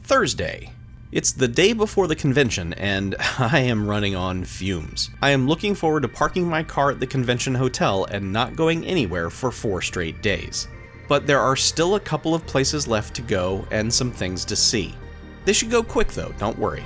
Thursday. It's the day before the convention, and I am running on fumes. I am looking forward to parking my car at the convention hotel and not going anywhere for 4 straight days. But there are still a couple of places left to go and some things to see. They should go quick though, don't worry.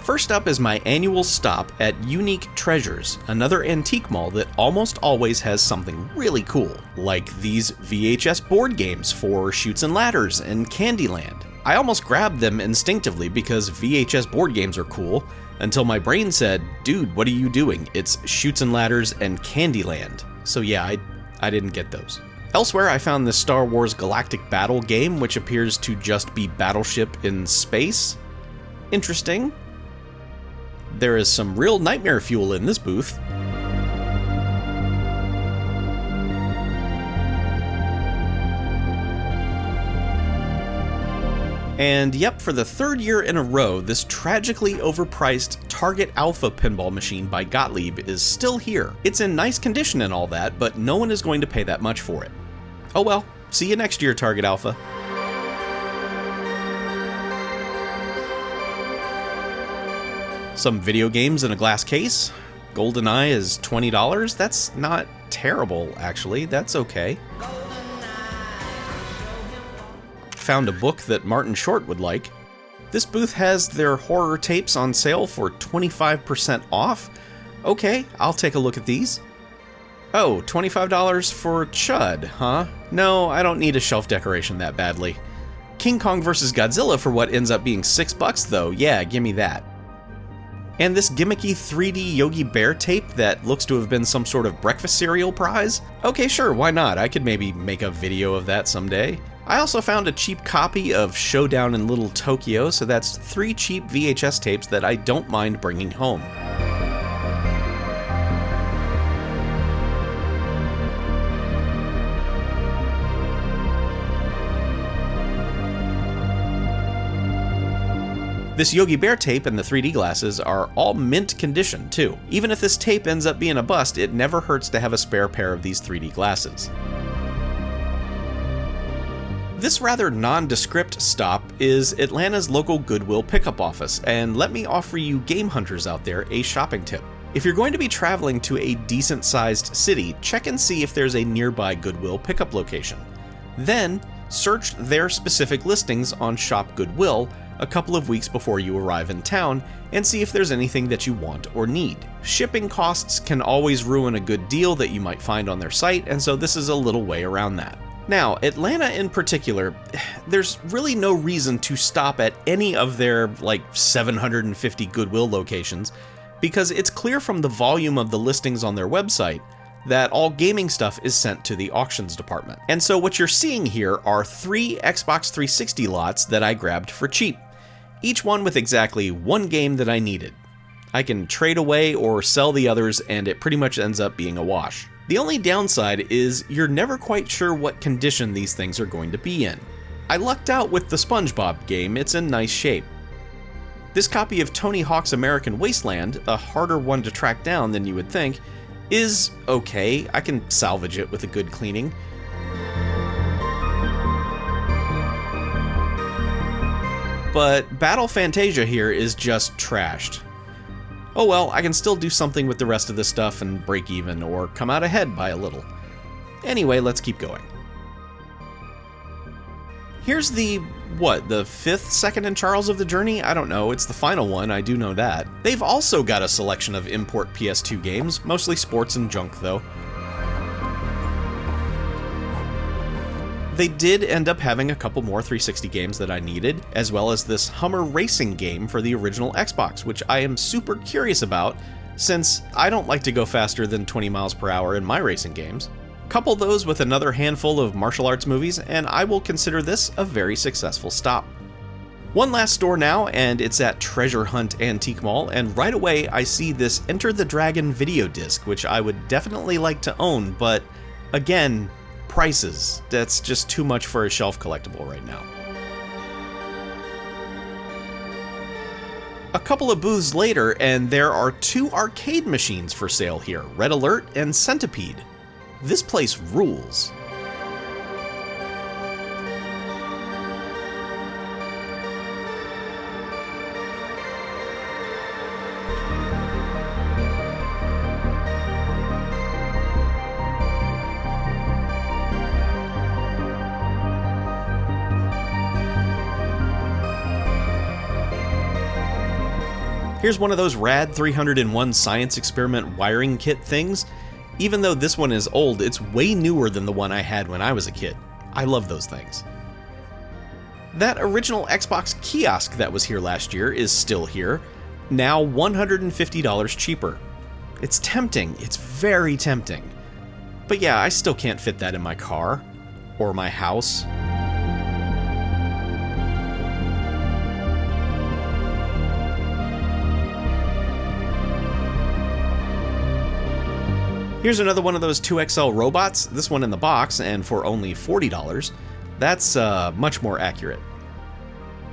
First up is my annual stop at Unique Treasures, another antique mall that almost always has something really cool, like these VHS board games for Chutes and Ladders and Candyland. I almost grabbed them instinctively because VHS board games are cool, until my brain said, dude, what are you doing? It's Chutes and Ladders and Candyland. So yeah, I didn't get those. Elsewhere, I found this Star Wars Galactic Battle game, which appears to just be Battleship in space. Interesting. There is some real nightmare fuel in this booth. And yep, for the 3rd year in a row, this tragically overpriced Target Alpha pinball machine by Gottlieb is still here. It's in nice condition and all that, but no one is going to pay that much for it. Oh well, see you next year, Target Alpha. Some video games in a glass case. GoldenEye is $20. That's not terrible, actually. That's okay. Found a book that Martin Short would like. This booth has their horror tapes on sale for 25% off. Okay, I'll take a look at these. Oh, $25 for Chud, huh? No, I don't need a shelf decoration that badly. King Kong vs. Godzilla for what ends up being $6 though. Yeah, give me that. And this gimmicky 3D Yogi Bear tape that looks to have been some sort of breakfast cereal prize? Okay, sure, why not? I could maybe make a video of that someday. I also found a cheap copy of Showdown in Little Tokyo, so that's 3 cheap VHS tapes that I don't mind bringing home. This Yogi Bear tape and the 3D glasses are all mint condition too. Even if this tape ends up being a bust, it never hurts to have a spare pair of these 3D glasses. This rather nondescript stop is Atlanta's local Goodwill pickup office, and let me offer you game hunters out there a shopping tip. If you're going to be traveling to a decent-sized city, check and see if there's a nearby Goodwill pickup location. Then, search their specific listings on Shop Goodwill a couple of weeks before you arrive in town and see if there's anything that you want or need. Shipping costs can always ruin a good deal that you might find on their site, and so this is a little way around that. Now, Atlanta in particular, there's really no reason to stop at any of their, 750 Goodwill locations, because it's clear from the volume of the listings on their website that all gaming stuff is sent to the auctions department. And so what you're seeing here are 3 Xbox 360 lots that I grabbed for cheap, each one with exactly 1 game that I needed. I can trade away or sell the others, and it pretty much ends up being a wash. The only downside is you're never quite sure what condition these things are going to be in. I lucked out with the SpongeBob game, it's in nice shape. This copy of Tony Hawk's American Wasteland, a harder one to track down than you would think, is okay. I can salvage it with a good cleaning. But Battle Fantasia here is just trashed. Oh well, I can still do something with the rest of this stuff and break even, or come out ahead by a little. Anyway, let's keep going. Here's the 5th second in Charles of the Journey? I don't know, it's the final one, I do know that. They've also got a selection of import PS2 games, mostly sports and junk though. They did end up having a couple more 360 games that I needed, as well as this Hummer racing game for the original Xbox, which I am super curious about, since I don't like to go faster than 20 miles per hour in my racing games. Couple those with another handful of martial arts movies, and I will consider this a very successful stop. One last store now, and it's at Treasure Hunt Antique Mall, and right away I see this Enter the Dragon video disc, which I would definitely like to own, but again, prices. That's just too much for a shelf collectible right now. A couple of booths later, and there are 2 arcade machines for sale here, Red Alert and Centipede. This place rules. Here's one of those rad 301 science experiment wiring kit things. Even though this one is old, it's way newer than the one I had when I was a kid. I love those things. That original Xbox kiosk that was here last year is still here, now $150 cheaper. It's tempting, it's very tempting. But yeah, I still can't fit that in my car, or my house. Here's another one of those 2XL robots, this one in the box, and for only $40. That's much more accurate.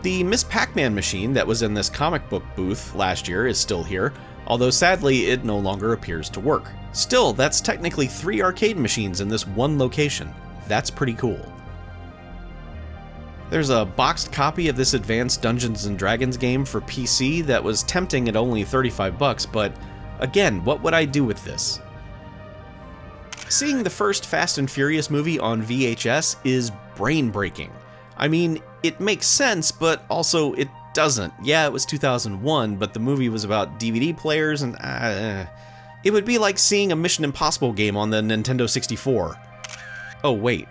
The Miss Pac-Man machine that was in this comic book booth last year is still here, although sadly it no longer appears to work. Still, that's technically 3 arcade machines in this one location. That's pretty cool. There's a boxed copy of this advanced Dungeons & Dragons game for PC that was tempting at only $35, but again, what would I do with this? Seeing the first Fast and Furious movie on VHS is brain-breaking. I mean, it makes sense, but also it doesn't. Yeah, it was 2001, but the movie was about DVD players and it would be like seeing a Mission Impossible game on the Nintendo 64. Oh, wait.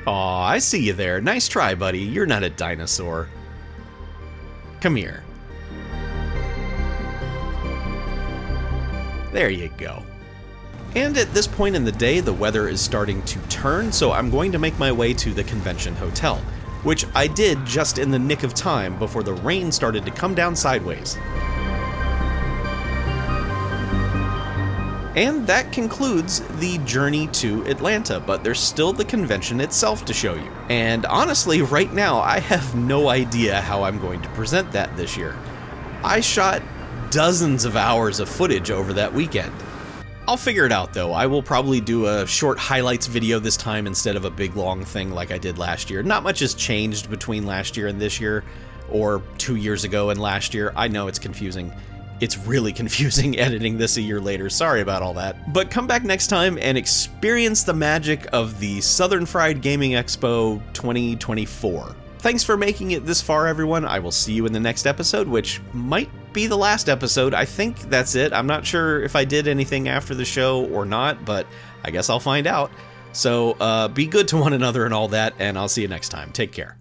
Aw, I see you there. Nice try, buddy. You're not a dinosaur. Come here. There you go. And at this point in the day, the weather is starting to turn, so I'm going to make my way to the convention hotel, which I did just in the nick of time before the rain started to come down sideways. And that concludes the journey to Atlanta, but there's still the convention itself to show you. And honestly, right now, I have no idea how I'm going to present that this year. I shot dozens of hours of footage over that weekend. I'll figure it out though. I will probably do a short highlights video this time instead of a big long thing like I did last year. Not much has changed between last year and this year, or 2 years ago and last year. I know it's confusing. It's really confusing editing this a year later. Sorry about all that. But come back next time and experience the magic of the Southern Fried Gaming Expo 2024. Thanks for making it this far, everyone. I will see you in the next episode, which might be the last episode. I think that's it. I'm not sure if I did anything after the show or not, but I guess I'll find out. So be good to one another and all that, and I'll see you next time. Take care.